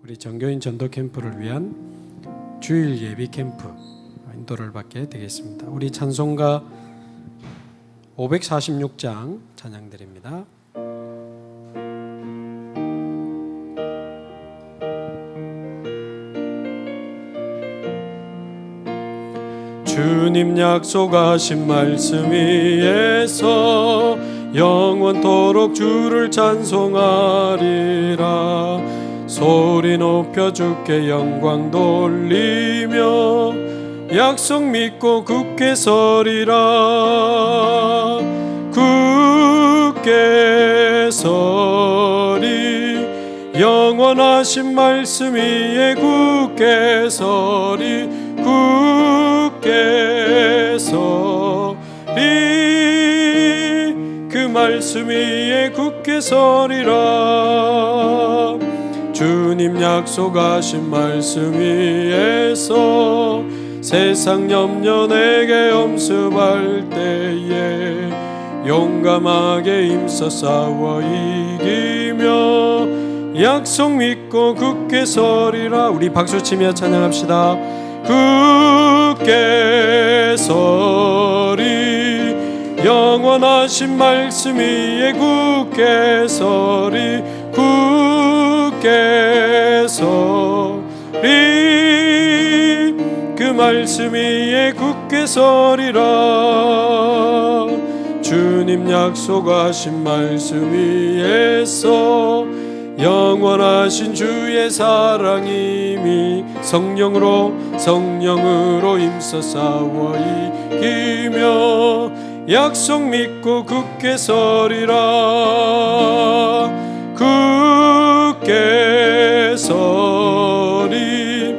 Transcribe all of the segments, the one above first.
우리 정교인 전도 캠프를 위한 주일 예비 캠프 인도를 받게 되겠습니다. 우리 찬송가 546장 찬양드립니다. 주님 약속하신 말씀 위에서 영원토록 주를 찬송하리라. 소리 높여 주께 영광 돌리며 약속 믿고 굳게 서리라. 굳게 서리 영원하신 말씀 위에 굳게 서리. 굳게 서리 그 말씀 위에 굳게 서리라. 주님 약속하신 말씀 위에서 세상 염려 내게 엄습할 때에 용감하게 힘써 싸워 이기며 약속 믿고 굳게 서리라. 우리 박수치며 찬양합시다. 굳게 서리 영원하신 말씀 위에 굳게 서리. 굳게 서리 그 말씀 위에 굳게 서리라. 주님 약속하신 말씀 위에서 영원하신 주의 사랑임이 성령으로 힘써 싸워 이기며 약속 믿고 굳게 서리라. 굳게 서리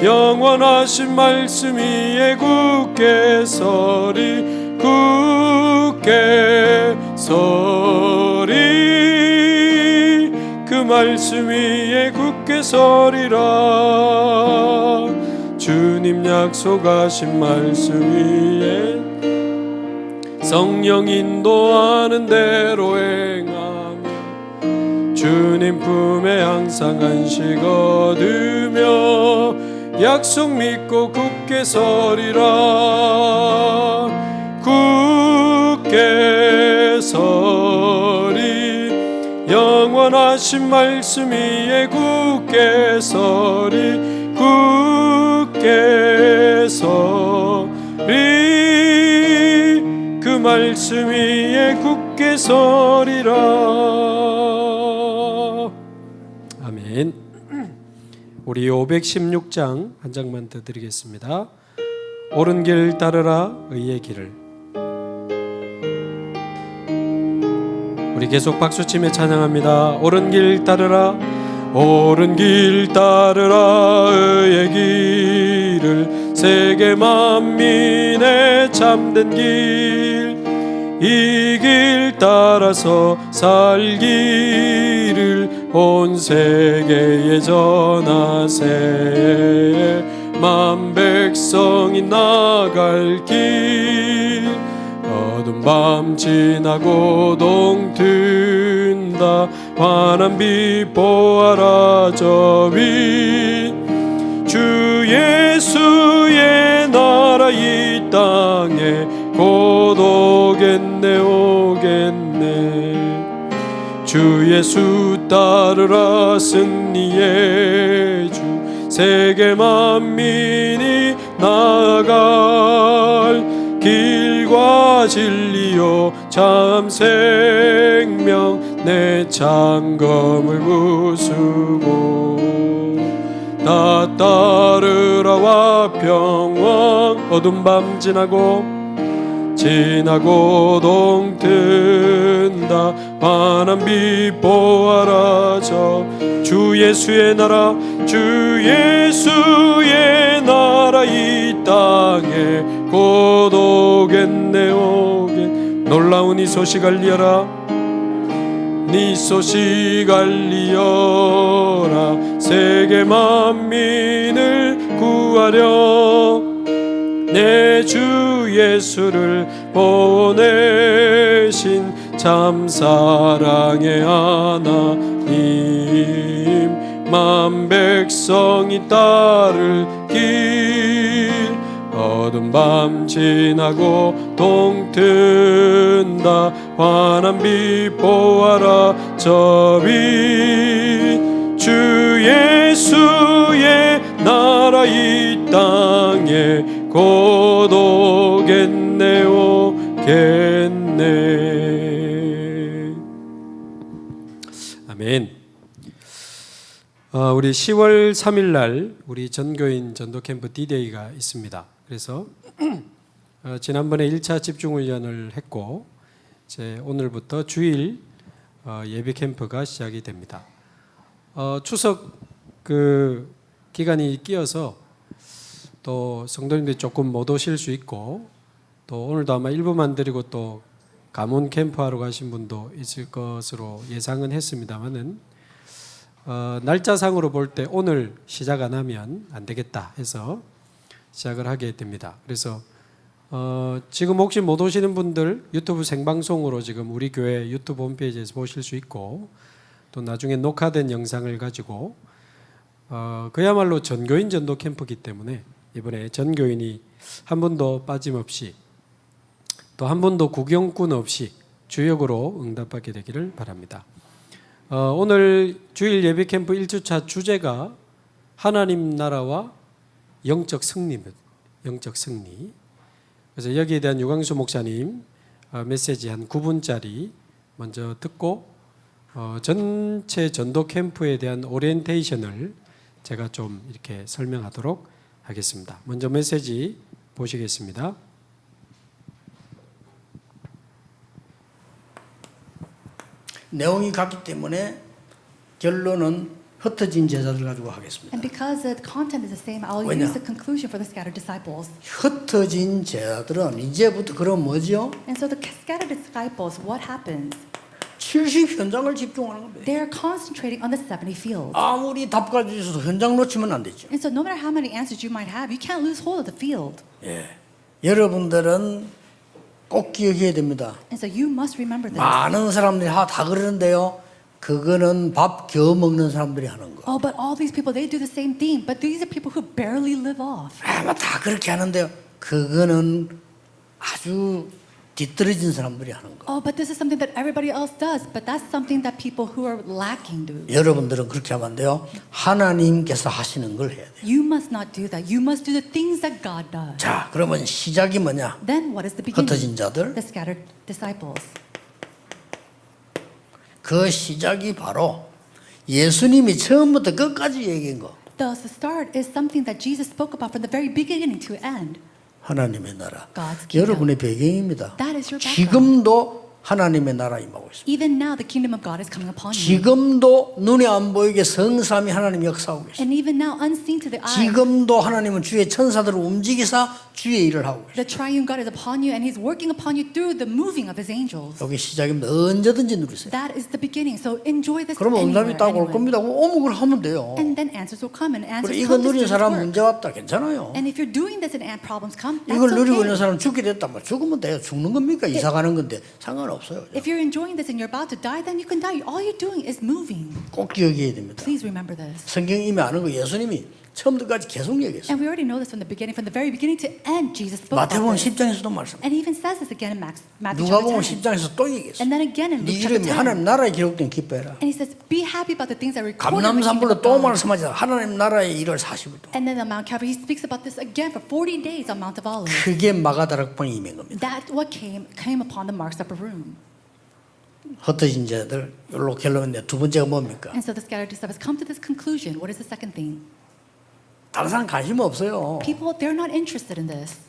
영원하신 말씀 위에 굳게 서리. 굳게 서리 그 말씀 위에 굳게 서리라. 주님 약속하신 말씀 위에 성령 인도하는 대로 행하며 주님 품에 항상 안식 얻으며 약속 믿고 굳게 서리라. 굳게 서리 영원하신 말씀 위에 굳게 서리. 굳게 서리 그 말씀 위에 굳게 서리라. 아멘. 우리 516장 한 장만 더 드리겠습니다. 옳은 길 따르라 의의 길을. 우리 계속 박수치며 찬양합니다. 옳은 길 따르라. 옳은 길 따르라 의의 길을. 세계 만민의 참된 길 이 길 따라서 살기를 온 세계에 전하세. 만 백성이 나갈 길 어두운 밤 지나고 동튼다. 환한 빛 보아라 저 위. 주 예수의 나라 이 땅에 곧 오겠네 오겠네. 주 예수 따르라 승리의 주. 세계 만민이 나아갈 길과 진리요 참 생명 내 창검을 부수고 다 따르라 화평왕. 어두운 밤 지나고 동튼다. 환한 빛 보아라 저 주 예수의 나라. 주 예수의 나라 이 땅에 곧 오겠네 오겠네. 놀라운 이 소식 알리어라. 네 소식 알리어라. 세계 만민을 구하려 내 주 예수를 보내신 참 사랑의 하나님 만 백성이 따를 길 어두운 밤 지나고 동튼다 환한 빛 보아라 저 빛 주 예수의 나라 이 땅에 곧 오겠네 오겠네. 아멘. 우리 10월 3일 날 우리 전교인 전도캠프 D-Day가 있습니다. 그래서 지난번에 1차 집중훈련을 했고 이제 오늘부터 주일 예배 캠프가 시작이 됩니다. 추석 그 기간이 끼어서 또 성도님들이 조금 못 오실 수 있고 또 오늘도 아마 일부만 드리고 또 가문 캠프하러 가신 분도 있을 것으로 예상은 했습니다만은 날짜상으로 볼 때 오늘 시작 안 하면 안 되겠다 해서 시작을 하게 됩니다. 그래서 지금 혹시 못 오시는 분들 유튜브 생방송으로 지금 우리 교회 유튜브 홈페이지에서 보실 수 있고 또 나중에 녹화된 영상을 가지고 그야말로 전교인 전도 캠프이기 때문에 이번에 전교인이 한 분도 빠짐없이 또 한 분도 구경꾼 없이 주역으로 응답받게 되기를 바랍니다. 오늘 주일 예배 캠프 1주차 주제가 하나님 나라와 영적 승리입니다. 영적 승리. 그래서 여기에 대한 유광수 목사님 메시지 한 9분짜리 먼저 듣고 전체 전도 캠프에 대한 오리엔테이션을 제가 좀 이렇게 설명하도록 하겠습니다. 먼저 메시지 보시겠습니다. 내용이 같기 때문에 결론은 흩어진 제자들 가지고 하겠습니다. And because the content is the same, I'll 왜냐? use the conclusion for the scattered disciples. 흩어진 제자들은 이제부터 그럼 뭐죠? And so the scattered disciples, what happens? 70 현장을 집중하는 겁니다. They're concentrating on the 70 fields. 아무리 답 가지고 있어도 현장 놓치면 안 되죠. And so no matter how many answers you might have, you can't lose hold of the field. 예. 여러분들은 꼭 기억해야 됩니다. And so you must remember this. 많은 사람들이 다 그러는데요. 그거는 밥 겨우 먹는 사람들이 하는 거. Oh, but all these people, they do the same thing. But these are people who barely live off. 아마 다 그렇게 하는데요. 그거는 아주 뒤떨어진 사람들이 하는 거. Oh, but this is something that everybody else does. But that's something that people who are lacking do. 여러분들은 그렇게 하면 안 돼요. 하나님께서 하시는 걸 해야 돼요. You must not do that. You must do the things that God does. 자, 그러면 시작이 뭐냐? Then what is the beginning? 흩어진 자들. The scattered disciples. 그 시작이 바로 예수님이 처음부터 끝까지 얘기한 거. Thus, the start is something that Jesus spoke about from the very beginning to end. 하나님의 나라. God's kingdom. 여러분의 배경입니다. That is your background. 지금도 하나님의 나라 임하고 있습니다. Even now, the kingdom of God is coming upon you. 지금도 눈에 안 보이게 성삼위 하나님 역사하고 계십니다. And even now, unseen to the eye, 지금도 하나님은 주의 천사들을 움직이사 주의 일을 하고 계십니다. the triune God is upon you, and He's working upon you through the moving of His angels. 여기 시작입니다. 언제든지 누리세요. That is the beginning. So enjoy this 그러면 anywhere, 응답이 딱 올 anywhere. 겁니다. 오목을 하면 돼요. And then answers will come, and answers 그래 이거 come. 누린 This 사람 work. 문제 왔다 괜찮아요. And if you're doing this and problems come, that's 이걸 누리고 있는 okay. 사람 죽게 됐다 말 죽으면 돼요. 죽는 겁니까? 이사 가는 건데 상관없어요. If you're enjoying this and you're about to die, then you can die. All you're doing is moving. 꼭 기억해야 됩니다. Please remember this. 성경 이미 아는 거 예수님이 처음부터까지 계속 얘기했어요. And we already know this from the beginning to end. Jesus spoke about 마태복음 this. 10장에서도 말씀. And he even says this again in Matthew 누가복음 chapter 10. 10장에서 또 얘기했어요. And then again in 네 Luke chapter 이름이 10. 하나님 나라에 기록된 기뻐해라. And he says, be happy about the things that are recorded in the kingdom 감람산불로 of 또 God. 말씀하자. 하나님 나라의 일을 40일 동안. And then on Mount Calvary, he speaks about this again for 40 days on Mount of Olives. 그게 마가다락방이 임한 겁니다. That's what came upon the Mark's upper room. 흩어진 자들 여기로 결론인데 두 번째가 뭡니까? And so the scattered disciples come to this conclusion. What is the second thing? 다른 사람 관심 없어요. People, they're not interested in this.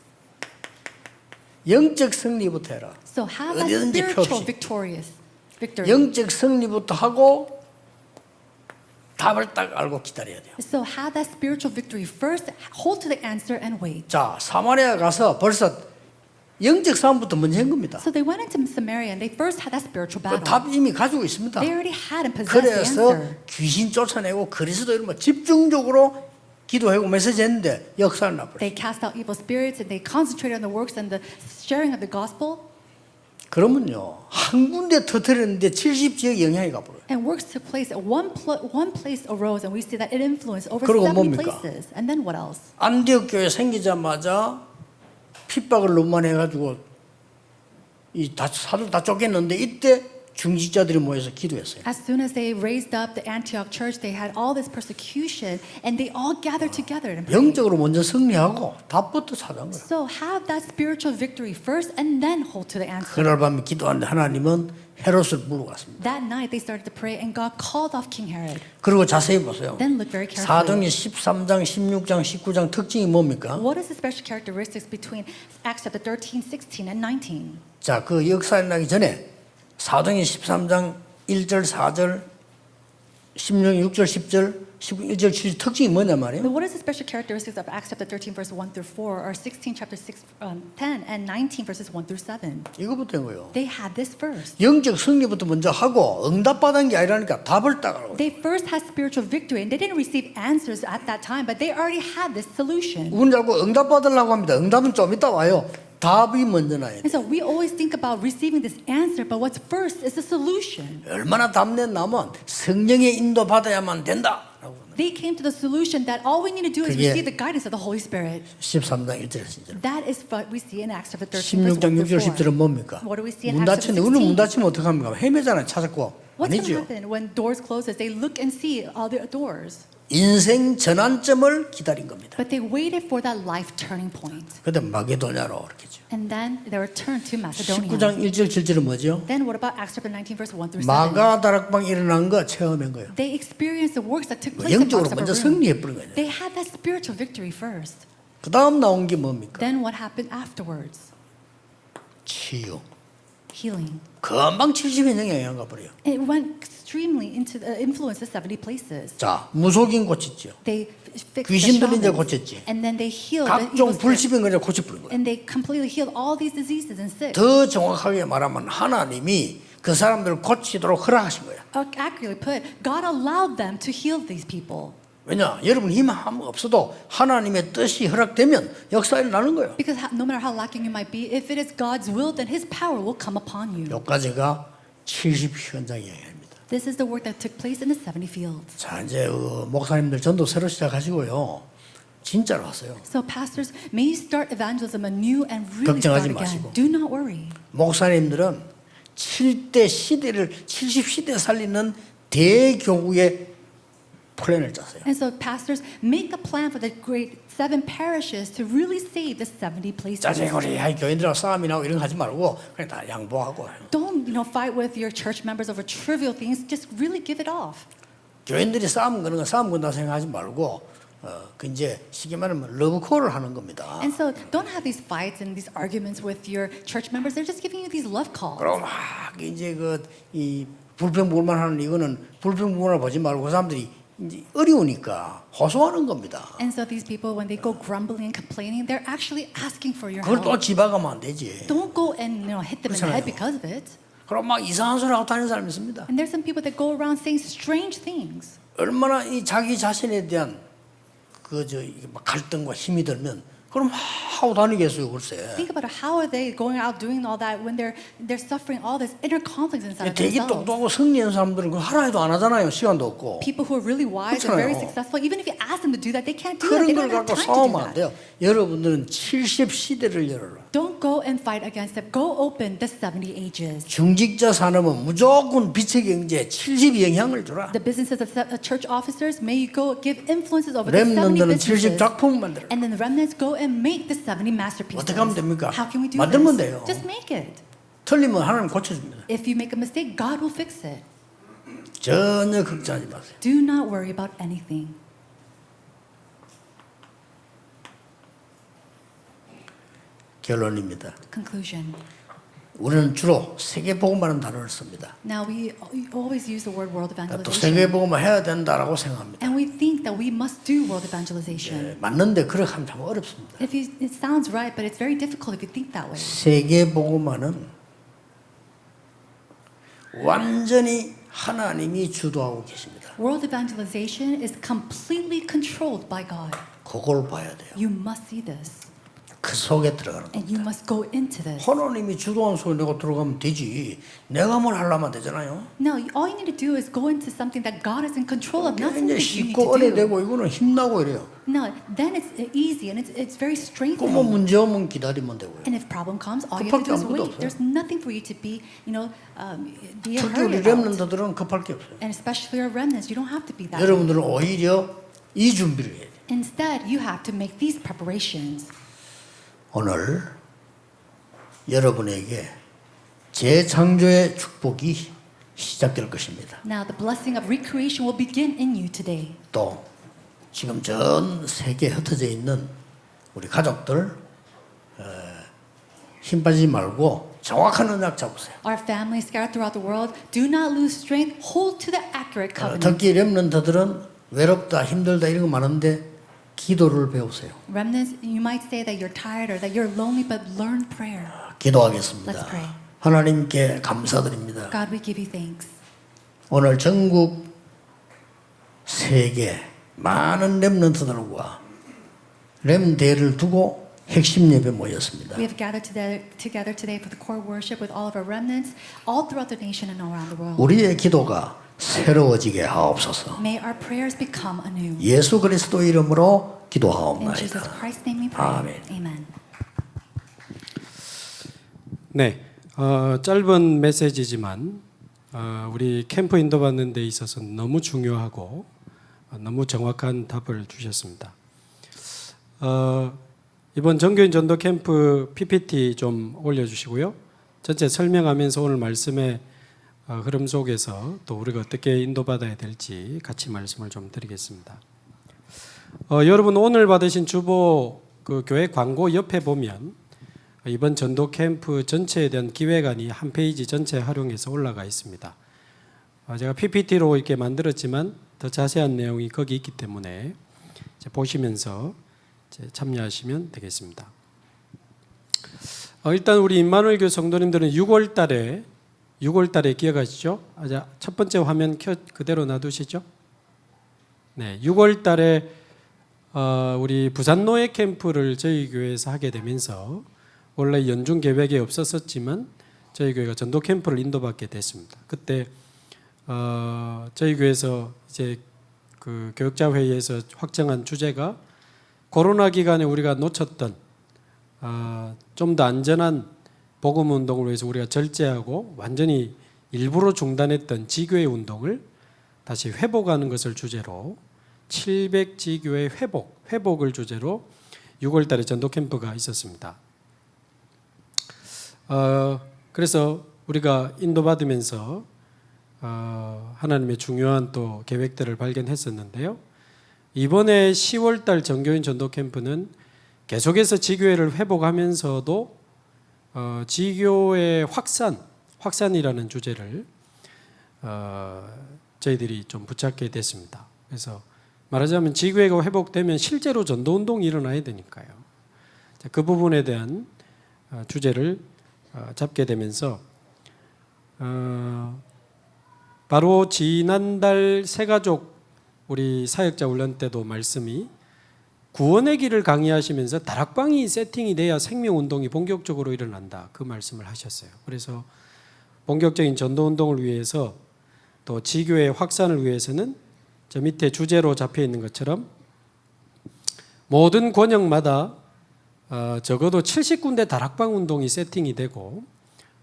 영적 승리부터 해라. So have that 어디든지 spiritual 펴없이. victory. 영적 승리부터 하고 답을 딱 알고 기다려야 돼요. So have that spiritual victory first. Hold to the answer and wait. 자, 사마리아 가서 벌써 영적 싸움부터 먼저 한 겁니다. So they went into Samaria and they first had that spiritual 그 battle. 답 이미 가지고 있습니다. They already had and possessed the 그래서 answer. 귀신 쫓아내고 그리스도 이런 거 집중적으로 기도하고 메시지 했는데 역사를 나버렸어요. They cast out evil spirits and they concentrated on the works and the sharing of the gospel. 그러면요 한 군데 터뜨렸는데 70지역 영향이 가버려요. And works took place. One place arose, and we see that it influenced over 그리고 70 뭡니까? places. And then what else? 안디옥 교회 생기자마자 핍박을 너무 많이 해가지고 이 사도 다 쫓겼는데 이때 중직자들이 모여서 기도했어요. As soon as they raised up the Antioch church, they had all this persecution, and they all gathered together and prayed. 영적으로 먼저 승리하고 답부터 찾은 거예요. So have that spiritual victory first, and then hold to the answer. 그날 밤에 기도하는데 하나님은 헤롯을 물어갔습니다. That night they started to pray, and God called off King Herod. 그리고 자세히 보세요. Then look very carefully. 사도행 13장, 16장, 19장 특징이 뭡니까? What is the special characteristics between Acts chapter 13, 16, and 19? 자, 그 역사 일어나기 전에 사도행 13장 1절, 4절, 16, 6절, 10절, 11절, 7절 특징이 뭐냐 말이에요? What is the special characteristics of Acts chapter 13, verse 1 through 4, or 16, chapter 6, 10, and 19, verses 1 through 7? 이거부터인 거예요. They had this first. 영적 승리부터 먼저 하고 응답받은 게 아니라니까 답을 따가라고. They first had spiritual victory, and they didn't receive answers at that time, but they already had this solution. 운 잡고 응답받으려고 합니다. 응답은 좀 이따 와요. 답이 먼저 나야 돼. And so we always think about receiving this answer, but what's first is the solution. 얼마나 답냈나면 성령의 인도 받아야만 된다. They came to the solution that all we need to do is 그게 receive the guidance of the Holy Spirit. 13장 1절에서 10절. That is what we see in Acts chapter 13, verse 1 16장 6절 through 4. 10절은 뭡니까? What do we see in 문 Acts 닫히는데 chapter 우리는 문 16? 닫히면 어떡합니까? 헤매잖아요. 찾았고. What's going to 아니죠. happen when doors closes? They look and see all the doors. 인생 전환점을 기다린 겁니다. But they waited for that life-turning point. 그때 마게도냐로 그렇게죠. And then they returned to Macedonia. 19장 1절 7절은 뭐죠? Then what about Acts chapter 19, verse 1 through 7? 마가 다락방 일어난 거 체험한 거예요. They experienced the works that took place in 영적으로 Acts 먼저 upper room. 승리해 버린 거예요. They had that spiritual victory first. 그 다음 나온 게 뭡니까? Then what happened afterwards? 치유. Healing. 금방 70의 영향 가버려요. It went extremely into the influence of 70 places. 자, 무속인 고쳤죠. They fixed 귀신 the 들린 자 shamans, 고쳤지. and then they healed the evil 각종 spirits, 불십인 거를 고쳐버린 거예요. and they completely healed all these diseases and sick. 더 정확하게 말하면 하나님이 그 사람들을 고치도록 허락하신 거예요. Accurately put, God allowed them to heal these people. 왜냐? 여러분 힘 없어도 하나님의 뜻이 허락되면 역사 일어나는 거예요. Because no matter how lacking you might be, if it is God's will, then His power will come upon you. 여기까지가 70 현장의 영향입니다. This is the work that took place in the 70 fields. 자, 이제 목사님들 전도 새로 시작하시고요. 진짜로 하세요. So pastors, may you start evangelism anew and really 걱정하지 start again. 마시고. Do not worry. 목사님들은 70 시대 살리는 대교구의 플랜을 짜세요. And so pastors, make a plan for the great 7 parishes to really save the 70 places. 짜증거리 교인들하고 싸움이 나고 이런 거 하지 말고 그냥 다 양보하고 Don't fight with your church members over trivial things. Just really give it off. 교인들이 싸움 거는 건 싸움 건다 생각하지 말고 그 이제 쉽게 말하면 러브콜을 하는 겁니다. And so don't have these fights and these arguments with your church members. They're just giving you these love calls. 그럼 막 이제 이 불평불만 하는 이거는 불평불만을 보지 말고 그 사람들이 이제 어려우니까 호소하는 겁니다. And so these people, when they go grumbling and complaining, they're actually asking for your 그걸 또 help. 집어가면 안 되지. Don't go and hit them in the 그렇잖아요. head because of it. 그럼 막 이상한 소리 하고 다니는 사람이 있습니다. And there's some people that go around saying strange things. 얼마나 이 자기 자신에 대한 막 갈등과 힘이 들면 그럼 하고 다니겠어요, 글쎄. Think about it. How are they going out doing all that when they're suffering all this inner conflicts inside of 되게 themselves? 똑똑하고 승리한 사람들은 그 하라 해도 안 하잖아요. 시간도 없고. People who are really wise and very 그렇잖아요. successful, even if you ask them to do that, they can't do that. 그런 They 걸 don't have 갖고 time to do 싸우면 안 that. 돼요. 여러분들은 70 시대를 열어라. Don't go and fight against it. Go open the 70 ages. 중직자 산업은 무조건 빛의 경제에 70 영향을 주라. The businesses of church officers, may you go give influences over the 70 렘넌트는 70 businesses. 작품을 만들어. And then the remnants go and make the 70 masterpieces. 어떻게 하면 됩니까? How can we do 만들면 this? 돼요. Just make it. 틀리면 하나님 고쳐줍니다. If you make a mistake, God will fix it. 전혀 걱정하지 마세요. Do not worry about anything. 결론입니다. Conclusion. 우리는 주로 세계복음이라는 단어를 씁니다. Now we always use the word world 또 evangelization. 세계복음을 해야 된다라고 생각합니다. And we think that we must do world evangelization. 맞는데 그렇게 하면 참 어렵습니다. It sounds right, but it's very difficult if you think that way. 세계복음화는 완전히 하나님이 주도하고 계십니다. World evangelization is completely controlled by God. 그걸 봐야 돼요. You must see this. 그 속에 들어가는 And you must go into this. 하나님이 주도한 속에 내가 들어가면 되지. 내가 뭘 하려면 되잖아요. No, all you need to do is go into something that God is in control of, not 이제 something you need 쉽고 to do. 은혜되고 이거는 힘나고 이래요. No, then it's easy and it's very 그뭐 strengthening. 문제 오면 기다리면 되고요. And if problem comes, all you have to do is 급할 게 아무것도 wait. 없어요. There's nothing for you to be, be in a 특히 우리 hurry about. 렘넌트들은 급할 게 없어요. And especially our remnants, you don't have to be that. 여러분들은 오히려 이 준비를 해야 돼요. Instead, you have to make these preparations. 오늘 여러분에게 재창조의 축복이 시작될 것입니다. Now, the blessing of recreation will begin in you today. 또 지금 전 세계에 흩어져 있는 우리 가족들 힘 빠지지 말고 정확한 언약 잡으세요. Our families scattered throughout the world, do not lose strength. Hold to the accurate covenant. 특히 렘넌트들은 외롭다 힘들다 이런 거 많은데 기도를 배우세요. Remnants, you might say that you're tired or that you're lonely, but learn prayer. 기도하겠습니다. Let's pray. 하나님께 감사드립니다. God, we give you thanks. 오늘 전국 세계 많은 렘넌트들과 렘대를 두고 핵심 예배 모였습니다. We have gathered together today for the core worship with all of our remnants all throughout the nation and around the world. 우리의 기도가 새로워지게 하옵소서. May our prayers become anew. 예수 그리스도 이름으로 In 기도하옵나이다. Jesus Christ's name we pray. 아멘. Amen. 네, 짧은 메시지지만 우리 캠프 인도받는 데 있어서 너무 중요하고 너무 정확한 답을 주셨습니다. 이번 정교인 전도 캠프 PPT 좀 올려주시고요. 전체 설명하면서 오늘 말씀의 흐름 속에서 또 우리가 어떻게 인도받아야 될지 같이 말씀을 좀 드리겠습니다. 여러분 오늘 받으신 주보 그 교회 광고 옆에 보면 이번 전도 캠프 전체에 대한 기획안이 한 페이지 전체 활용해서 올라가 있습니다. 제가 PPT로 이렇게 만들었지만 더 자세한 내용이 거기 있기 때문에 보시면서 참여하시면 되겠습니다. 일단 우리 임마누엘 교회 성도님들은 6월 달에 기억하시죠? 첫 번째 화면 그대로 놔두시죠? 네, 6월 달에 우리 부산 노예 캠프를 저희 교회에서 하게 되면서 원래 연중 계획에 없었지만 저희 교회가 전도 캠프를 인도받게 됐습니다. 그때 저희 교회에서 이제 그 교역자 회의에서 확정한 주제가 코로나 기간에 우리가 놓쳤던 좀 더 안전한 복음 운동을 위해서 우리가 절제하고 완전히 일부러 중단했던 지교회 운동을 다시 회복하는 것을 주제로 700지교회 회복을 주제로 6월 달에 전도 캠프가 있었습니다. 그래서 우리가 인도받으면서 하나님의 중요한 또 계획들을 발견했었는데요. 이번에 10월 달 정교인 전도 캠프는 계속해서 지교회를 회복하면서도 지교의 확산이라는 주제를 저희들이 좀 붙잡게 됐습니다. 그래서 말하자면 지교회가 회복되면 실제로 전도운동이 일어나야 되니까요. 그 부분에 대한 주제를 잡게 되면서 바로 지난달 새가족 우리 사역자 훈련 때도 말씀이 구원의 길을 강의하시면서 다락방이 세팅이 돼야 생명운동이 본격적으로 일어난다. 그 말씀을 하셨어요. 그래서 본격적인 전도운동을 위해서 또 지교의 확산을 위해서는 저 밑에 주제로 잡혀 있는 것처럼 모든 권역마다 적어도 70군데 다락방 운동이 세팅이 되고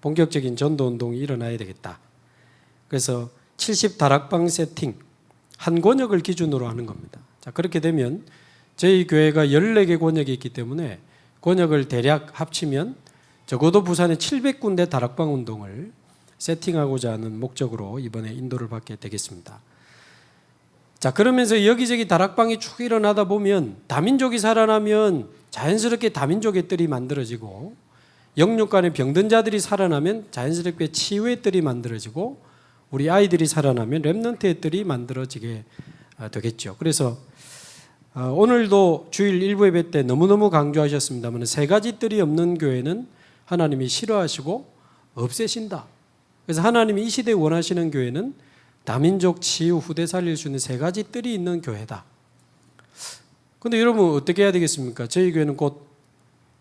본격적인 전도운동이 일어나야 되겠다. 그래서 70 다락방 세팅 한 권역을 기준으로 하는 겁니다. 자, 그렇게 되면 저희 교회가 14개 권역이 있기 때문에 권역을 대략 합치면 적어도 부산에 700군데 다락방 운동을 세팅하고자 하는 목적으로 이번에 인도를 받게 되겠습니다. 자, 그러면서 여기저기 다락방이 쭉 일어나다 보면 다민족이 살아나면 자연스럽게 다민족의 뜰이 만들어지고 영육 간의 병든 자들이 살아나면 자연스럽게 치유의 뜰이 만들어지고 우리 아이들이 살아나면 렘넌트의 뜰이 만들어지게 되겠죠. 그래서 오늘도 주일 일부 예배 때 너무너무 강조하셨습니다만 세 가지 뜰이 없는 교회는 하나님이 싫어하시고 없애신다. 그래서 하나님이 이 시대에 원하시는 교회는 다민족 치유 후대 살릴 수 있는 세 가지 뜰이 있는 교회다. 그런데 여러분 어떻게 해야 되겠습니까? 저희 교회는 곧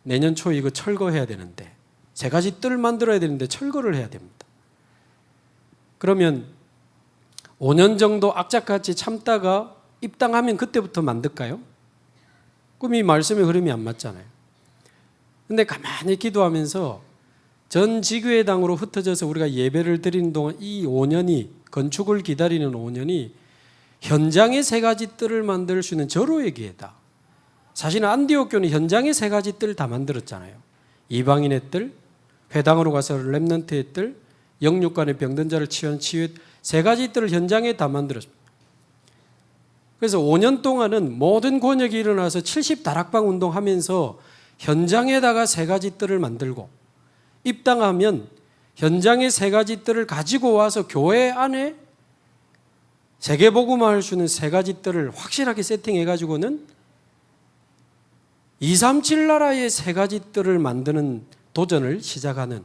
내년 초에 이거 철거해야 되는데, 세 가지 뜰 만들어야 되는데 철거를 해야 됩니다. 그러면 5년 정도 악착같이 참다가 입당하면 그때부터 만들까요? 그럼 이 말씀의 흐름이 안 맞잖아요. 근데 가만히 기도하면서 전 지교회당으로 흩어져서 우리가 예배를 드리는 동안 이 5년이, 건축을 기다리는 5년이 현장의 세 가지 뜰을 만들 수 있는 절호의 기회다. 사실은 안디옥 교는 현장의 세 가지 뜰 다 만들었잖아요. 이방인의 뜰, 회당으로 가서 렘넌트의 뜰, 영육간의 병든 자를 치유한 치유의 세 가지 뜰을 현장에 다 만들었습니다. 그래서 5년 동안은 모든 권역이 일어나서 70다락방 운동하면서 현장에다가 세 가지 뜰을 만들고, 입당하면 현장의 세 가지 뜰을 가지고 와서 교회 안에 세계복음화할 수 있는 세 가지 뜰을 확실하게 세팅해가지고는 237 나라의 세 가지 뜰을 만드는 도전을 시작하는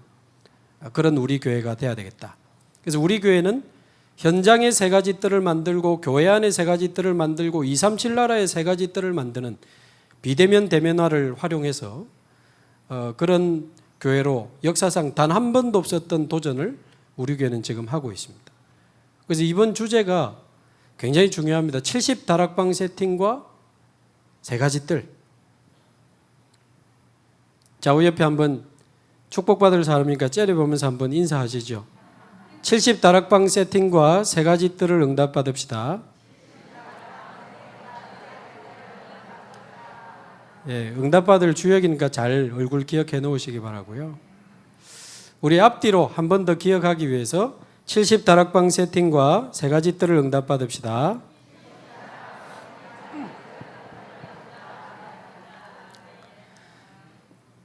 그런 우리 교회가 돼야 되겠다. 그래서 우리 교회는 현장의 세 가지 뜰을 만들고 교회 안에 세 가지 뜰을 만들고 237 나라의 세 가지 뜰을 만드는 비대면 대면화를 활용해서 그런 교회로 역사상 단 한 번도 없었던 도전을 우리 교회는 지금 하고 있습니다. 그래서 이번 주제가 굉장히 중요합니다. 70다락방 세팅과 세 가지 뜰. 좌우 옆에 한번 축복받을 사람이니까 째려보면서 한번 인사하시죠. 70다락방 세팅과 세 가지 뜰을 응답받읍시다. 예, 응답받을 주역이니까 잘 얼굴 기억해 놓으시기 바라고요. 우리 앞뒤로 한 번 더 기억하기 위해서 70다락방 세팅과 세 가지 뜰을 응답받읍시다.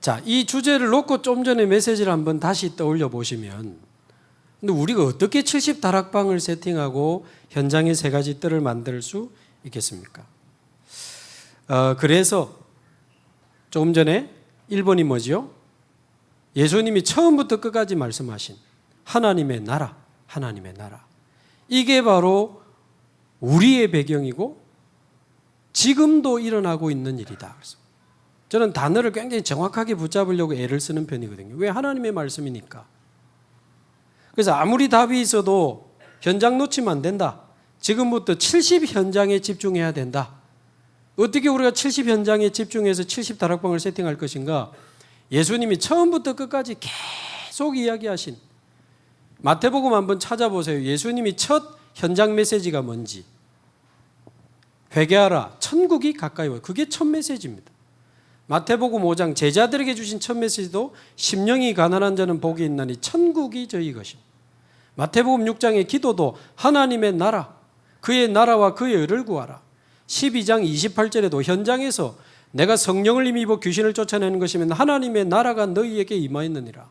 자, 이 주제를 놓고 좀 전에 메시지를 한번 다시 떠올려 보시면, 근데 우리가 어떻게 70다락방을 세팅하고 현장에 세 가지 뜰을 만들 수 있겠습니까? 그래서 조금 전에 1번이 뭐죠? 예수님이 처음부터 끝까지 말씀하신 하나님의 나라, 하나님의 나라. 이게 바로 우리의 배경이고 지금도 일어나고 있는 일이다. 저는 단어를 굉장히 정확하게 붙잡으려고 애를 쓰는 편이거든요. 왜? 하나님의 말씀이니까. 그래서 아무리 답이 있어도 현장 놓치면 안 된다. 지금부터 70 현장에 집중해야 된다. 어떻게 우리가 70 현장에 집중해서 70다락방을 세팅할 것인가? 예수님이 처음부터 끝까지 계속 이야기하신, 마태복음 한번 찾아보세요. 예수님이 첫 현장 메시지가 뭔지. 회개하라, 천국이 가까이 와요. 그게 첫 메시지입니다. 마태복음 5장 제자들에게 주신 첫 메시지도 심령이 가난한 자는 복이 있나니 천국이 저희 것입니다. 마태복음 6장의 기도도 하나님의 나라, 그의 나라와 그의 의를 구하라. 12장 28절에도 현장에서 내가 성령을 힘입어 귀신을 쫓아내는 것이면 하나님의 나라가 너희에게 임하였느니라.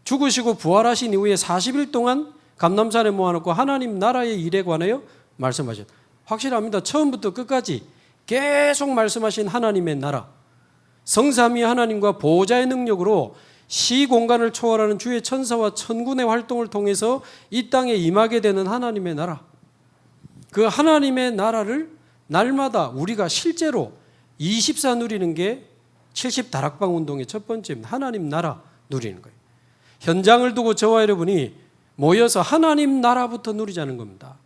죽으시고 부활하신 이후에 40일 동안 감람산에 모아놓고 하나님 나라의 일에 관하여 말씀하셨다. 확실합니다. 처음부터 끝까지 계속 말씀하신 하나님의 나라, 성삼위 하나님과 보호자의 능력으로 시공간을 초월하는 주의 천사와 천군의 활동을 통해서 이 땅에 임하게 되는 하나님의 나라, 그 하나님의 나라를 날마다 우리가 실제로 24 누리는 게 70다락방 운동의 첫 번째입니다. 하나님 나라 누리는 거예요. 현장을 두고 저와 여러분이 모여서 하나님 나라부터 누리자는 겁니다.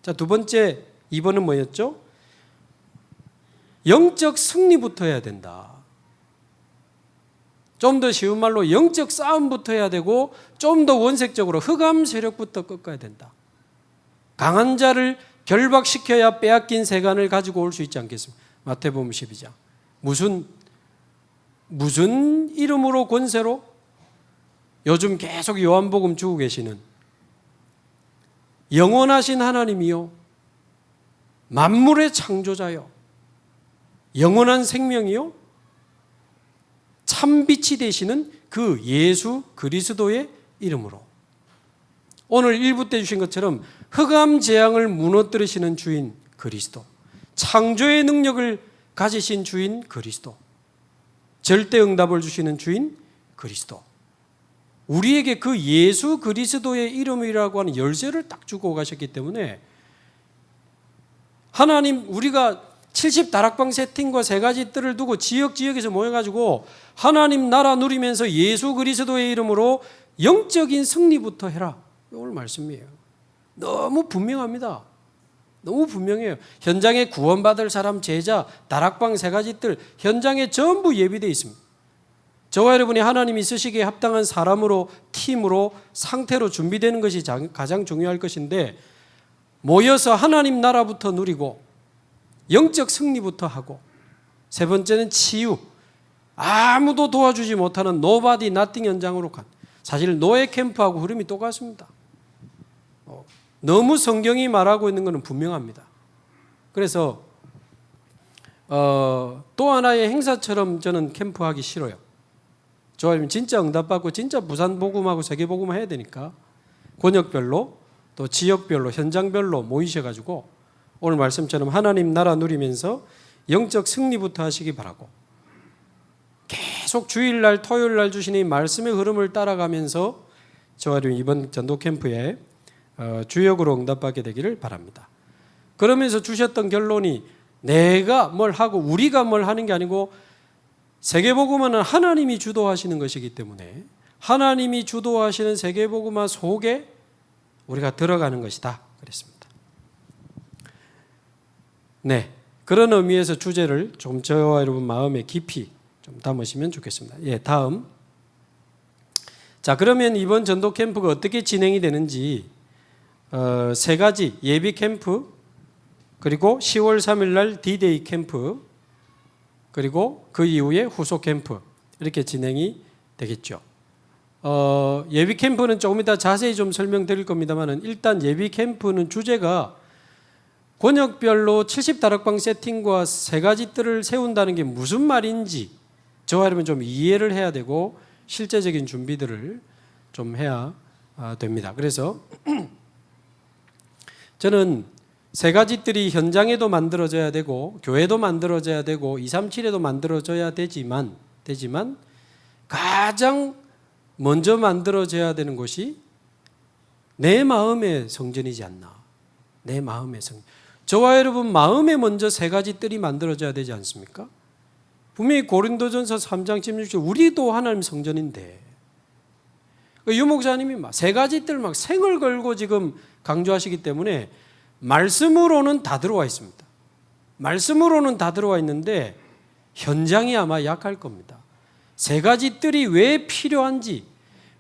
자, 두 번째, 2번은 뭐였죠? 영적 승리부터 해야 된다. 좀 더 쉬운 말로 영적 싸움부터 해야 되고 좀 더 원색적으로 흑암 세력부터 꺾어야 된다. 강한 자를 결박시켜야 빼앗긴 세간을 가지고 올 수 있지 않겠습니까? 마태복음 12장. 무슨 이름으로 권세로? 요즘 계속 요한복음 주고 계시는 영원하신 하나님이요, 만물의 창조자요, 영원한 생명이요, 참빛이 되시는 그 예수 그리스도의 이름으로. 오늘 1부 때 주신 것처럼 흑암 재앙을 무너뜨리시는 주인 그리스도, 창조의 능력을 가지신 주인 그리스도, 절대 응답을 주시는 주인 그리스도, 우리에게 그 예수 그리스도의 이름이라고 하는 열쇠를 딱 주고 가셨기 때문에 하나님, 우리가 70다락방 세팅과 세 가지 뜰을 두고 지역에서 모여가지고 하나님 나라 누리면서 예수 그리스도의 이름으로 영적인 승리부터 해라. 오늘 말씀이에요. 너무 분명합니다. 너무 분명해요. 현장에 구원받을 사람, 제자, 다락방 세 가지 뜰 현장에 전부 예비되어 있습니다. 저와 여러분이 하나님이 쓰시기에 합당한 사람으로, 팀으로, 상태로 준비되는 것이 가장 중요할 것인데, 모여서 하나님 나라부터 누리고 영적 승리부터 하고, 세 번째는 치유, 아무도 도와주지 못하는 nobody nothing 현장으로 간, 사실 노예 캠프하고 흐름이 똑같습니다. 너무 성경이 말하고 있는 것은 분명합니다. 그래서 또 하나의 행사처럼 저는 캠프하기 싫어요. 저희는 진짜 응답받고 진짜 부산복음하고 세계복음 해야 되니까 권역별로 또 지역별로 현장별로 모이셔가지고 오늘 말씀처럼 하나님 나라 누리면서 영적 승리부터 하시기 바라고, 계속 주일날 토요일날 주시는 이 말씀의 흐름을 따라가면서 저와 이번 전도 캠프에 주역으로 응답받게 되기를 바랍니다. 그러면서 주셨던 결론이 내가 뭘 하고 우리가 뭘 하는 게 아니고 세계복음화는 하나님이 주도하시는 것이기 때문에 하나님이 주도하시는 세계복음화 속에 우리가 들어가는 것이다 그랬습니다. 네, 그런 의미에서 주제를 좀 저와 여러분 마음에 깊이 좀 담으시면 좋겠습니다. 예, 다음. 자, 그러면 이번 전도 캠프가 어떻게 진행이 되는지 세 가지 예비 캠프, 그리고 10월 3일 날 D-Day 캠프, 그리고 그 이후에 후속 캠프, 이렇게 진행이 되겠죠. 예비 캠프는 조금 이따 자세히 좀 설명드릴 겁니다만, 일단 예비 캠프는 주제가 권역별로 70다락방 세팅과 세 가지 뜰을 세운다는 게 무슨 말인지 저와 여러분 좀 이해를 해야 되고 실제적인 준비들을 좀 해야 됩니다. 그래서 저는 세 가지 뜰이 현장에도 만들어져야 되고 교회도 만들어져야 되고 237에도 만들어져야 되지만 가장 먼저 만들어져야 되는 것이 내 마음의 성전이지 않나. 내 마음의 성전. 저와 여러분 마음에 먼저 세 가지 뜰이 만들어져야 되지 않습니까? 분명히 고린도전서 3장 16절 우리도 하나님 성전인데, 유 목사님이 막 세 가지 뜰 막 생을 걸고 지금 강조하시기 때문에 말씀으로는 다 들어와 있습니다. 말씀으로는 다 들어와 있는데 현장이 아마 약할 겁니다. 세 가지 뜰이 왜 필요한지,